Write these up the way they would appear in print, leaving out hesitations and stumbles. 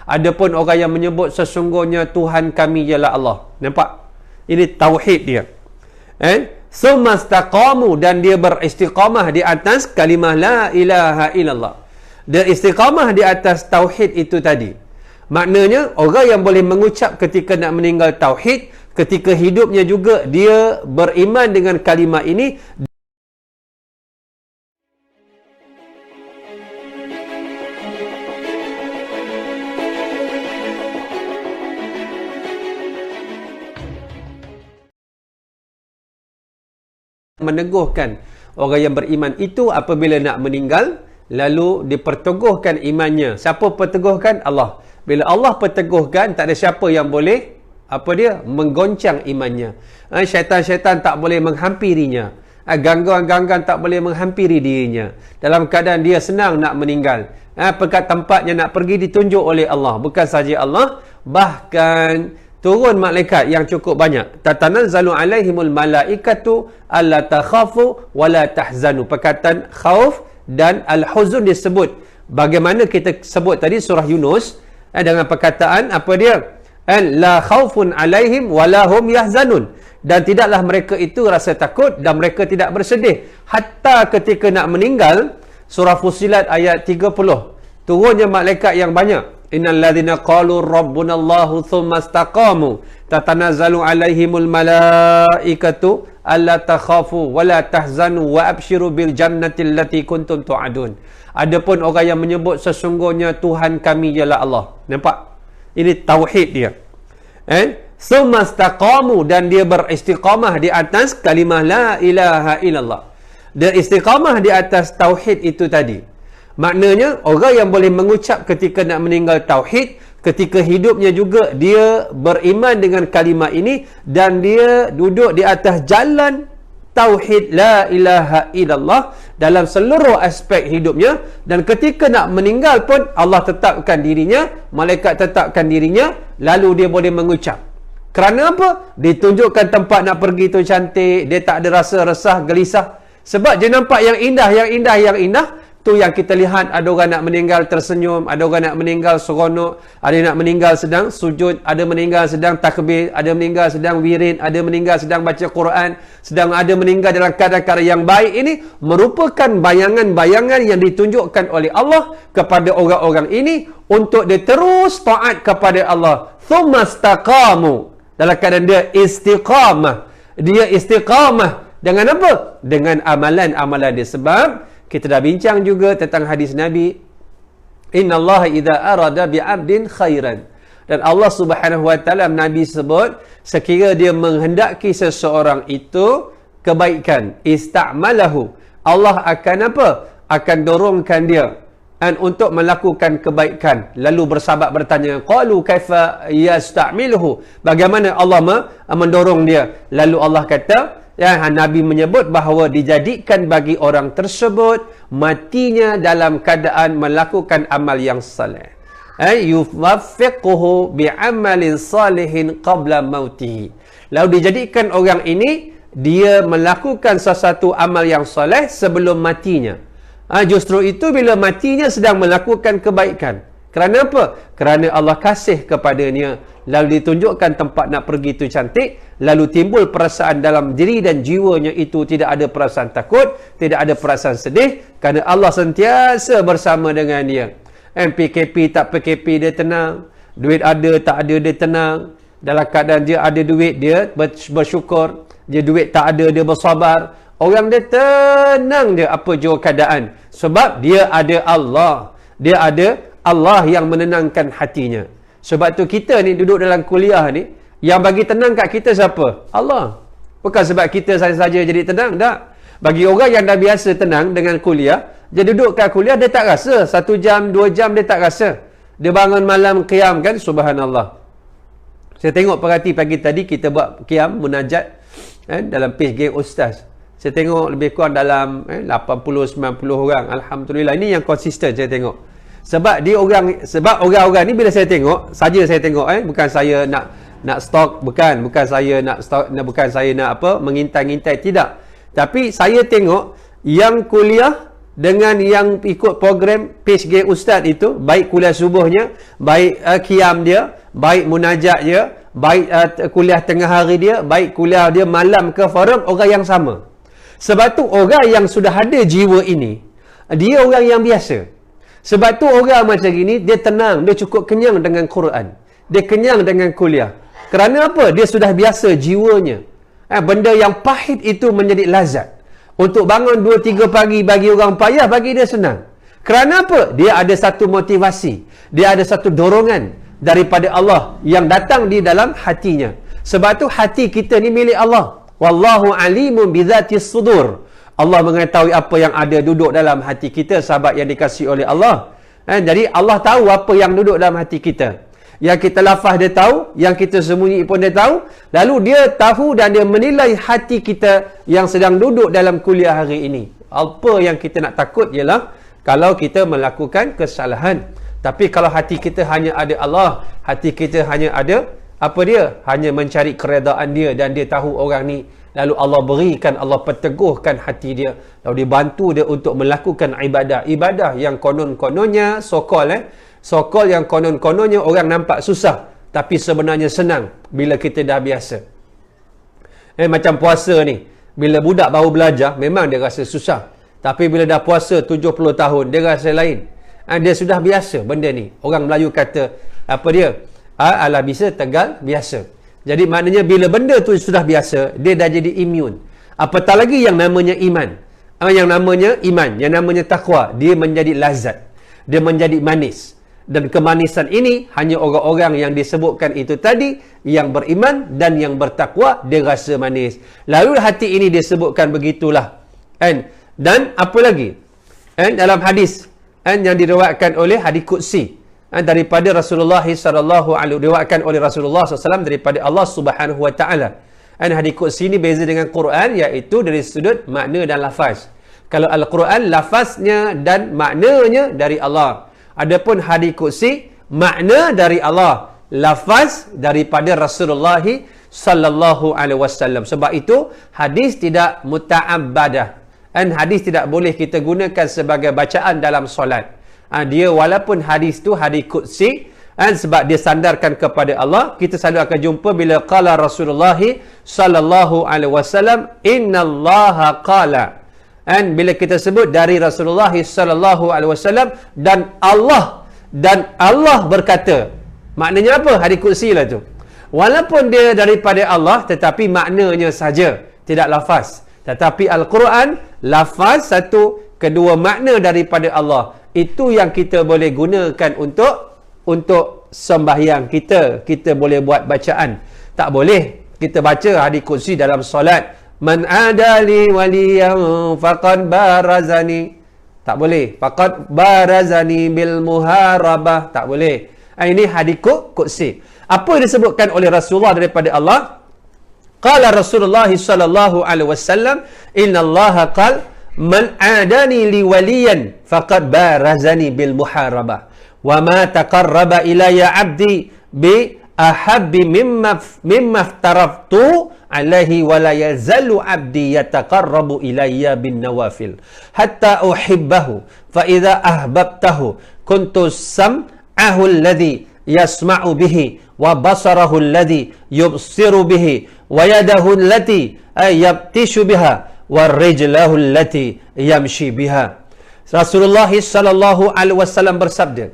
Adapun orang yang menyebut sesungguhnya Tuhan kami ialah Allah. Nampak? Ini tauhid dia. Sumastaqamu, dan dia beristiqamah di atas kalimah la ilaha illallah. Dia istiqamah di atas tauhid itu tadi. Maknanya orang yang boleh mengucap ketika nak meninggal tauhid, ketika hidupnya juga dia beriman dengan kalimah ini. Meneguhkan orang yang beriman itu apabila nak meninggal, lalu diperteguhkan imannya. Siapa perteguhkan? Allah. Bila Allah perteguhkan, tak ada siapa yang boleh menggoncang imannya. Syaitan-syaitan tak boleh menghampirinya. Gangguan-gangguan tak boleh menghampiri dirinya. Dalam keadaan dia senang nak meninggal. Pekat tempatnya nak pergi ditunjuk oleh Allah. Bukan saja Allah, bahkan turun malaikat yang cukup banyak. Tatanazzalu alaihimul malaikatu alla takhafu wa la tahzanu. Perkataan khauf dan al-huzun disebut. Bagaimana kita sebut tadi surah Yunus dengan perkataan apa dia? La khaufun alaihim wa la hum yahzanun. Dan tidaklah mereka itu rasa takut dan mereka tidak bersedih. Hatta ketika nak meninggal, surah Fussilat ayat 30. Turunnya malaikat yang banyak. Innal ladzina qalu rabbunallahu tsumma istaqamu tatanazzalu alaihimul malaikatu alla takhafu wa la tahzanu wa abshiru bil jannati allati kuntum tu'adun. Adapun orang yang menyebut sesungguhnya Tuhan kami ialah Allah. Nampak? Ini tauhid dia. Tsumma istaqamu, dan dia beristiqamah di atas kalimah la ilaha illallah. Dia istiqamah di atas tauhid itu tadi. Maknanya orang yang boleh mengucap ketika nak meninggal tauhid, ketika hidupnya juga dia beriman dengan kalimah ini, dan dia duduk di atas jalan tauhid la ilaha illallah dalam seluruh aspek hidupnya. Dan ketika nak meninggal pun Allah tetapkan dirinya, malaikat tetapkan dirinya, lalu dia boleh mengucap. Kerana apa? Ditunjukkan tempat nak pergi tu cantik, dia tak ada rasa resah, gelisah. Sebab dia nampak yang indah, yang indah, yang indah. Tu yang kita lihat, ada orang nak meninggal tersenyum, ada orang nak meninggal seronok, ada nak meninggal sedang sujud, ada meninggal sedang takbir, ada meninggal sedang wirid, ada meninggal sedang baca Quran, sedang ada meninggal dalam keadaan yang baik. Ini merupakan bayangan-bayangan yang ditunjukkan oleh Allah kepada orang-orang ini untuk dia terus taat kepada Allah. Tsumastaqamu, dalam keadaan dia istiqamah. Dia istiqamah dengan apa? Dengan amalan-amalan dia. Sebab kita dah bincang juga tentang hadis Nabi, innallaha idza arada bi'abdin khairan. Dan Allah Subhanahu wa taala, Nabi sebut, sekira dia menghendaki seseorang itu kebaikan, ista'malahu, Allah akan apa? Akan dorongkan dia untuk melakukan kebaikan. Lalu bersahabat bertanya, qalu kaifa yasta'miluhu, bagaimana Allah mendorong dia? Lalu Allah kata, Nabi menyebut bahawa dijadikan bagi orang tersebut matinya dalam keadaan melakukan amal yang saleh. Yuwaffiquhu bi'amalin salihin qabla mautihi. Lalu dijadikan orang ini, dia melakukan sesuatu amal yang saleh sebelum matinya. Justru itu bila matinya sedang melakukan kebaikan. Kerana apa? Kerana Allah kasih kepadanya, lalu ditunjukkan tempat nak pergi itu cantik, lalu timbul perasaan dalam diri dan jiwanya itu tidak ada perasaan takut, tidak ada perasaan sedih, kerana Allah sentiasa bersama dengan dia. PKP tak PKP dia tenang, duit ada tak ada dia tenang, dalam keadaan dia ada duit dia bersyukur, dia duit tak ada dia bersabar. Orang dia tenang dia apa jua keadaan, sebab dia ada Allah, dia ada Allah yang menenangkan hatinya. Sebab tu kita ni duduk dalam kuliah ni, yang bagi tenang kat kita siapa? Allah. Bukan sebab kita saja jadi tenang, tak. Bagi orang yang dah biasa tenang dengan kuliah, dia duduk kat kuliah, dia tak rasa 1 jam, 2 jam dia tak rasa. Dia bangun malam qiyam kan, subhanallah. Saya tengok perhati pagi tadi kita buat qiyam munajat dalam page geng ustaz. Saya tengok lebih kurang dalam 80-90 orang. Alhamdulillah, ini yang konsisten saya tengok. Sebab orang-orang ni bila saya tengok, bukan saya nak stok, bukan saya nak stok, bukan saya nak apa mengintai-ngintai, tidak. Tapi saya tengok yang kuliah dengan yang ikut program PHG Ustaz itu, baik kuliah subuhnya, baik qiyam dia, baik munajat dia, baik kuliah tengah hari dia, baik kuliah dia malam ke forum, orang yang sama. Sebab tu orang yang sudah ada jiwa ini, dia orang yang biasa. Sebab tu orang macam gini, dia tenang, dia cukup kenyang dengan Quran. Dia kenyang dengan kuliah. Kerana apa? Dia sudah biasa jiwanya. Benda yang pahit itu menjadi lazat. Untuk bangun 2-3 pagi bagi orang payah, bagi dia senang. Kerana apa? Dia ada satu motivasi. Dia ada satu dorongan daripada Allah yang datang di dalam hatinya. Sebab tu hati kita ni milik Allah. Wallahu alimun bidzatis sudur. Allah mengetahui apa yang ada duduk dalam hati kita, sahabat yang dikasihi oleh Allah. Jadi Allah tahu apa yang duduk dalam hati kita. Yang kita lafaz dia tahu, yang kita sembunyi pun dia tahu. Lalu dia tahu dan dia menilai hati kita yang sedang duduk dalam kuliah hari ini. Apa yang kita nak takut ialah kalau kita melakukan kesalahan. Tapi kalau hati kita hanya ada Allah, hati kita hanya ada apa dia? Hanya mencari keredaan dia, dan dia tahu orang ni. Lalu Allah berikan, Allah perteguhkan hati dia. Lalu dibantu dia untuk melakukan ibadah. Ibadah yang konon-kononnya sokol yang konon-kononnya orang nampak susah, tapi sebenarnya senang bila kita dah biasa. Macam puasa ni, bila budak baru belajar memang dia rasa susah, tapi bila dah puasa 70 tahun dia rasa lain. Dia sudah biasa benda ni. Orang Melayu kata apa dia? Ala bisa tegal biasa. Jadi maknanya bila benda tu sudah biasa, dia dah jadi imun. Apatah lagi yang namanya iman. Yang namanya takwa, dia menjadi lazat. Dia menjadi manis. Dan kemanisan ini hanya orang-orang yang disebutkan itu tadi, yang beriman dan yang bertakwa, dia rasa manis. Lalu hati ini disebutkan begitulah. Dan apa lagi? Dalam hadis yang diriwayatkan oleh hadis qudsi daripada Rasulullah sallallahu alaihi wasallam, diriwayatkan oleh Rasulullah SAW daripada Allah Subhanahu wa taala. Hadis qudsi ini beza dengan Quran, iaitu dari sudut makna dan lafaz. Kalau Al-Quran lafaznya dan maknanya dari Allah. Adapun hadis qudsi makna dari Allah, lafaz daripada Rasulullah sallallahu alaihi wasallam. Sebab itu hadis tidak muta'abbadah. Hadis tidak boleh kita gunakan sebagai bacaan dalam solat. Dia walaupun hadis tu hadis qudsi, sebab dia sandarkan kepada Allah, kita selalu akan jumpa bila qala Rasulullah sallallahu alaihi wasallam, innallaha qala. Bila kita sebut dari Rasulullah sallallahu alaihi wasallam dan Allah berkata, maknanya apa? Hadis qudsi lah tu. Walaupun dia daripada Allah, tetapi maknanya saja, tidak lafaz. Tetapi Al-Quran lafaz satu, kedua makna daripada Allah. Itu yang kita boleh gunakan untuk sembahyang kita. Kita boleh buat bacaan. Tak boleh kita baca hadis qudsi dalam solat. Man adali waliyan faqad barazani. Tak boleh. Faqad barazani bil muharabah. Tak boleh. Ini hadis qudsi. Apa yang disebutkan oleh Rasulullah daripada Allah? Qala Rasulullah sallallahu alaihi wasallam, innallaha qala man adani li waliyan faqad barazani bil muharabah. Wa ma taqarraba ilayya 'abdi bi ahabbi mimma aftaraftu alaihi wa la yazalu 'abdi yataqarrabu ilayya bin nawafil hatta uhibbahu fa idza ahbabtahu kuntu sam'ahu alladhi yasma'u bihi wa basarahu alladhi yubsiru bihi wa yadahu allati yabtishu biha wa rijlahu allati yamshi biha. Rasulullah sallallahu alaihi wasallam bersabda,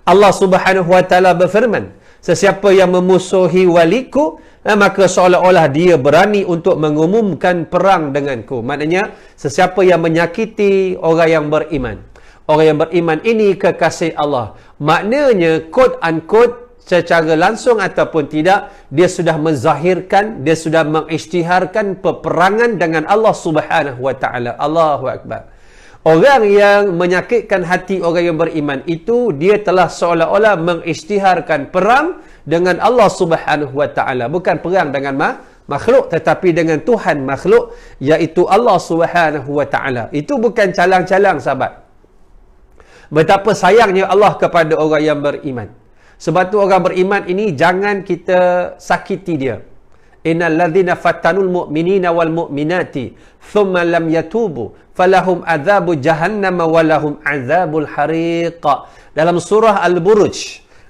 Allah Subhanahu wa taala berfirman, sesiapa yang memusuhi waliku, maka seolah-olah dia berani untuk mengumumkan perang denganku. Maknanya sesiapa yang menyakiti orang yang beriman. Orang yang beriman ini kekasih Allah. Maknanya quote unquote secara langsung ataupun tidak, dia sudah menzahirkan, dia sudah mengisytiharkan peperangan dengan Allah Subhanahu wa taala. Allahu akbar. Orang yang menyakitkan hati orang yang beriman itu, dia telah seolah-olah mengisytiharkan perang dengan Allah Subhanahu wa taala. Bukan perang dengan makhluk, tetapi dengan Tuhan makhluk, iaitu Allah Subhanahu wa taala. Itu bukan calang-calang, sahabat. Betapa sayangnya Allah kepada orang yang beriman. Sebab tu orang beriman ini jangan kita sakiti dia. innal ladzina fattanul mu'minina wal mu'minati thumma lam yatubu falahum adzabu jahannam wa lahum adzabul hariq. Dalam surah Al-Buruj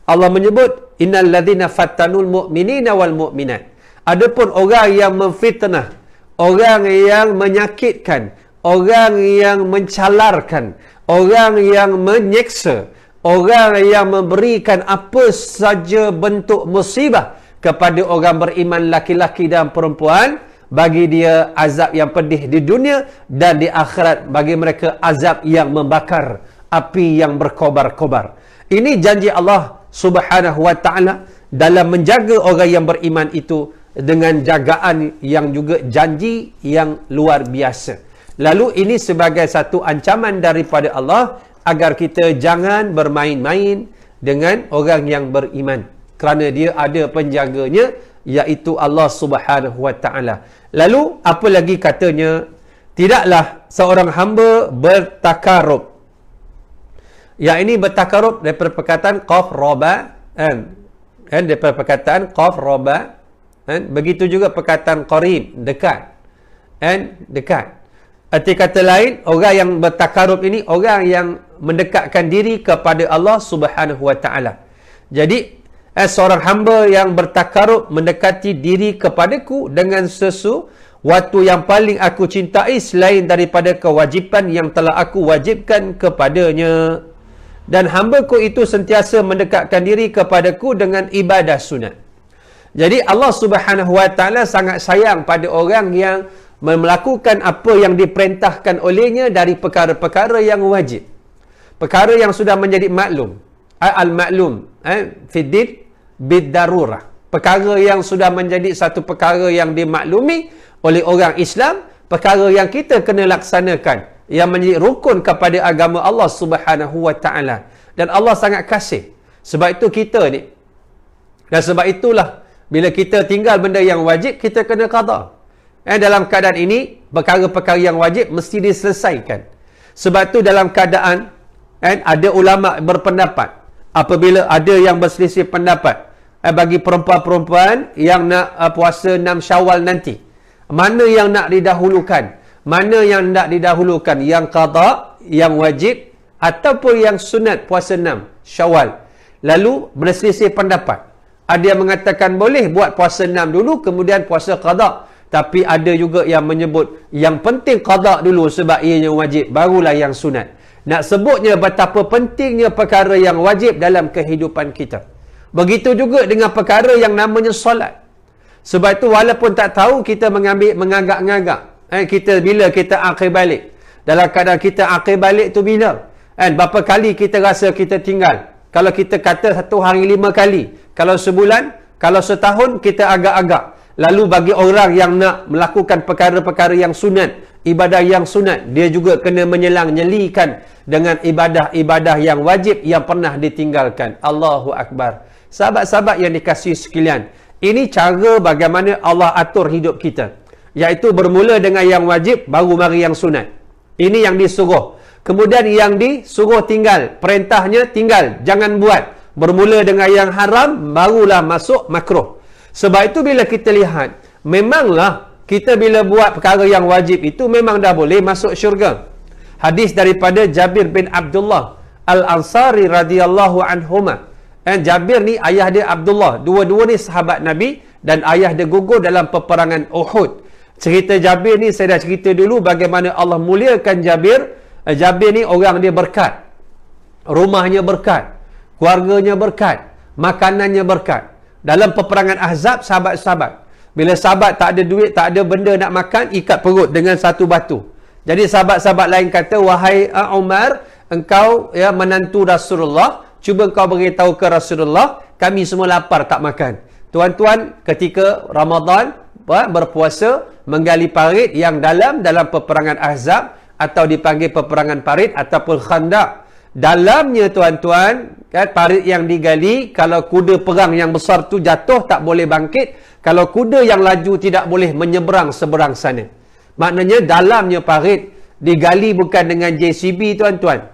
Allah menyebut innal ladzina fattanul mu'minina wal mu'minat. Adapun orang yang memfitnah, orang yang menyakitkan, orang yang mencalarkan, orang yang menyeksa, orang yang memberikan apa saja bentuk musibah kepada orang beriman laki-laki dan perempuan, bagi dia azab yang pedih di dunia, dan di akhirat bagi mereka azab yang membakar, api yang berkobar-kobar. Ini janji Allah Subhanahu wa ta'ala dalam menjaga orang yang beriman itu dengan jagaan yang juga janji yang luar biasa. Lalu ini sebagai satu ancaman daripada Allah agar kita jangan bermain-main dengan orang yang beriman, kerana dia ada penjaganya, iaitu Allah Subhanahu wa ta'ala. Lalu apa lagi katanya? Tidaklah seorang hamba bertakarub. Yang ini bertakarub daripada perkataan qaf roba, daripada perkataan qaf roba, begitu juga perkataan qarib, dekat, dekat. Arti kata lain, orang yang bertakarub ini orang yang mendekatkan diri kepada Allah Subhanahu wa ta'ala. Jadi seorang hamba yang bertakarub mendekati diri kepadaku dengan sesuatu yang paling aku cintai selain daripada kewajipan yang telah aku wajibkan kepadanya. Dan hambaku itu sentiasa mendekatkan diri kepadaku dengan ibadah sunat. Jadi Allah Subhanahu wa ta'ala sangat sayang pada orang yang melakukan apa yang diperintahkan olehnya dari perkara-perkara yang wajib. Perkara yang sudah menjadi maklum. Al-maklum fiddin bid-darurah. Perkara yang sudah menjadi satu perkara yang dimaklumi oleh orang Islam, perkara yang kita kena laksanakan, yang menjadi rukun kepada agama Allah Subhanahu wa ta'ala. Dan Allah sangat kasih. Sebab itu kita ni, dan sebab itulah bila kita tinggal benda yang wajib, kita kena qada. Dalam keadaan ini, perkara-perkara yang wajib mesti diselesaikan. Sebab itu dalam keadaan ada ulama berpendapat, apabila ada yang berselisih pendapat bagi perempuan-perempuan yang nak puasa 6 Syawal nanti, mana yang nak didahulukan, mana yang nak didahulukan, yang qada, yang wajib, ataupun yang sunat puasa 6 Syawal. Lalu berselisih pendapat. Ada yang mengatakan boleh buat puasa 6 dulu, kemudian puasa qada. Tapi ada juga yang menyebut yang penting qada dulu sebab ianya wajib, barulah yang sunat. Nak sebutnya betapa pentingnya perkara yang wajib dalam kehidupan kita. Begitu juga dengan perkara yang namanya solat. Sebab itu walaupun tak tahu, kita mengagak-ngagak. Kita bila kita akhir balik. Dalam keadaan kita akhir balik tu bila? Berapa kali kita rasa kita tinggal? Kalau kita kata 1 hari 5 kali. Kalau sebulan, kalau setahun, kita agak-agak. Lalu bagi orang yang nak melakukan perkara-perkara yang sunat, ibadah yang sunat, dia juga kena menyelang-nyelikan dengan ibadah-ibadah yang wajib yang pernah ditinggalkan. Allahu Akbar. Sahabat-sahabat yang dikasihi sekalian, ini cara bagaimana Allah atur hidup kita. Iaitu bermula dengan yang wajib, baru mari yang sunat. Ini yang disuruh. Kemudian yang disuruh tinggal. Perintahnya tinggal, jangan buat. Bermula dengan yang haram, barulah masuk makruh. Sebab itu bila kita lihat, memanglah kita bila buat perkara yang wajib itu memang dah boleh masuk syurga. Hadis daripada Jabir bin Abdullah Al-Ansari radhiyallahu anhuma. Jabir ni ayah dia Abdullah. Dua-dua ni sahabat Nabi dan ayah dia gugur dalam peperangan Uhud. Cerita Jabir ni saya dah cerita dulu bagaimana Allah muliakan Jabir. Jabir ni orang dia berkat. Rumahnya berkat. Keluarganya berkat. Makanannya berkat. Dalam peperangan Ahzab, sahabat-sahabat, bila sahabat tak ada duit, tak ada benda nak makan, ikat perut dengan satu batu. Jadi sahabat-sahabat lain kata, wahai Umar, engkau ya menantu Rasulullah, cuba kau beritahu ke Rasulullah, kami semua lapar tak makan. Tuan-tuan, ketika Ramadan berpuasa, menggali parit yang dalam peperangan Ahzab, atau dipanggil peperangan parit ataupun Khandaq. Dalamnya tuan-tuan, kan, parit yang digali, kalau kuda perang yang besar tu jatuh tak boleh bangkit, kalau kuda yang laju tidak boleh menyeberang seberang sana. Maknanya dalamnya parit digali bukan dengan JCB tuan-tuan.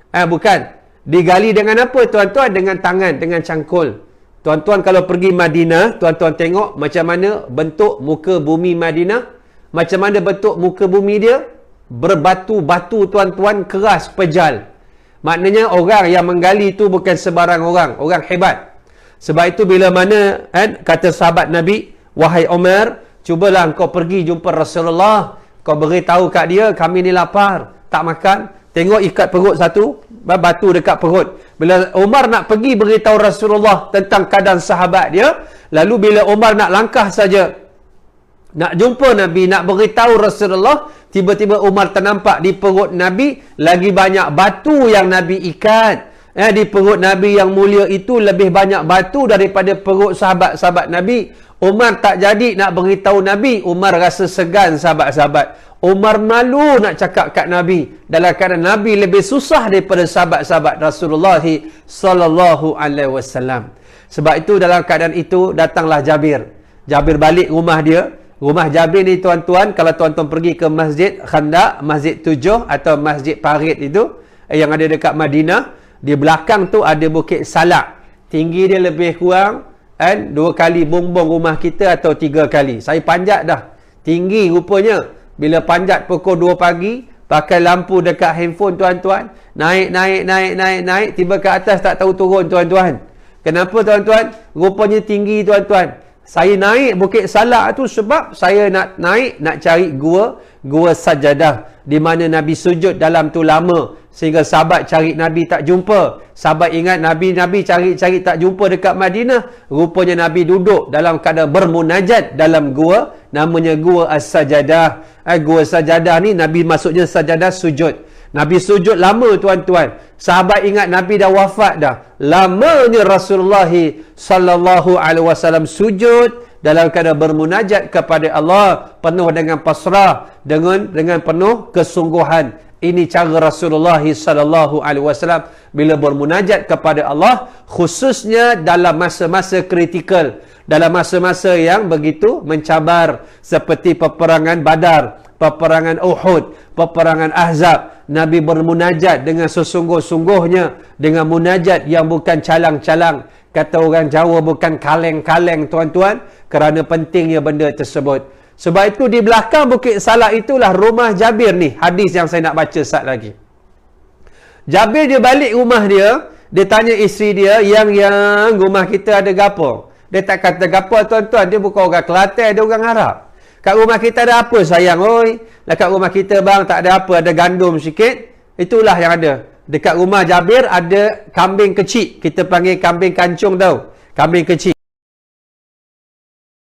Bukan. Digali dengan apa tuan-tuan? Dengan tangan, dengan cangkul. Tuan-tuan kalau pergi Madinah, tuan-tuan tengok macam mana bentuk muka bumi Madinah. Macam mana bentuk muka bumi dia? Berbatu-batu tuan-tuan, keras, pejal. Maknanya orang yang menggali itu bukan sebarang orang. Orang hebat. Sebab itu bila mana kata sahabat Nabi, wahai Umar, cubalah kau pergi jumpa Rasulullah. Kau beritahu kat dia, kami ni lapar, tak makan. Tengok ikat perut satu, batu dekat perut. Bila Umar nak pergi beritahu Rasulullah tentang keadaan sahabat dia, lalu bila Umar nak langkah saja, nak jumpa Nabi, nak beritahu Rasulullah, tiba-tiba Umar ternampak di perut Nabi lagi banyak batu yang Nabi ikat. Di perut Nabi yang mulia itu lebih banyak batu daripada perut sahabat-sahabat Nabi. Umar tak jadi nak beritahu Nabi. Umar rasa segan sahabat-sahabat. Umar malu nak cakap kat Nabi. Dalam keadaan Nabi lebih susah daripada sahabat-sahabat Rasulullah sallallahu alaihi wasallam. Sebab itu dalam keadaan itu datanglah Jabir. Jabir balik rumah dia. Rumah Jabir ni tuan-tuan, kalau tuan-tuan pergi ke Masjid Khandaq, Masjid 7 atau Masjid Parit itu yang ada dekat Madinah, di belakang tu ada Bukit Salak. Tinggi dia lebih kurang 2 kali bumbung rumah kita atau 3 kali. Saya panjat dah. Tinggi rupanya. Bila panjat pukul 2 pagi, pakai lampu dekat handphone tuan-tuan, naik, tiba ke atas tak tahu turun tuan-tuan. Kenapa tuan-tuan? Rupanya tinggi tuan-tuan. Saya naik Bukit Salak tu sebab saya nak naik, nak cari gua Sajadah, di mana Nabi sujud dalam tu lama sehingga sahabat cari Nabi tak jumpa. Sahabat ingat Nabi cari tak jumpa dekat Madinah. Rupanya Nabi duduk dalam keadaan bermunajat dalam gua, namanya gua As-Sajadah. Gua Sajadah ni Nabi maksudnya sajadah sujud. Nabi sujud lama tuan-tuan. Sahabat ingat Nabi dah wafat dah. Lamanya Rasulullah sallallahu alaihi wasallam sujud dalam keadaan bermunajat kepada Allah, penuh dengan pasrah, dengan penuh kesungguhan. Ini cara Rasulullah sallallahu alaihi wasallam bila bermunajat kepada Allah, khususnya dalam masa-masa kritikal, dalam masa-masa yang begitu mencabar seperti peperangan Badar, peperangan Uhud, peperangan Ahzab. Nabi bermunajat dengan sesungguh-sungguhnya, dengan munajat yang bukan calang-calang. Kata orang Jawa, bukan kaleng-kaleng tuan-tuan, kerana pentingnya benda tersebut. Sebab itu di belakang Bukit Salak itulah rumah Jabir ni. Hadis yang saya nak baca sat lagi. Jabir dia balik rumah dia, dia tanya isteri dia, yang rumah kita ada gapo? Dia tak kata gapo tuan-tuan, dia bukan orang Kelantan, dia orang Arab. Kat rumah kita ada apa sayang? Oi, dekat rumah kita bang tak ada apa, ada gandum sikit. Itulah yang ada. Dekat rumah Jabir ada kambing kecil. Kita panggil kambing kancung tau. Kambing kecil.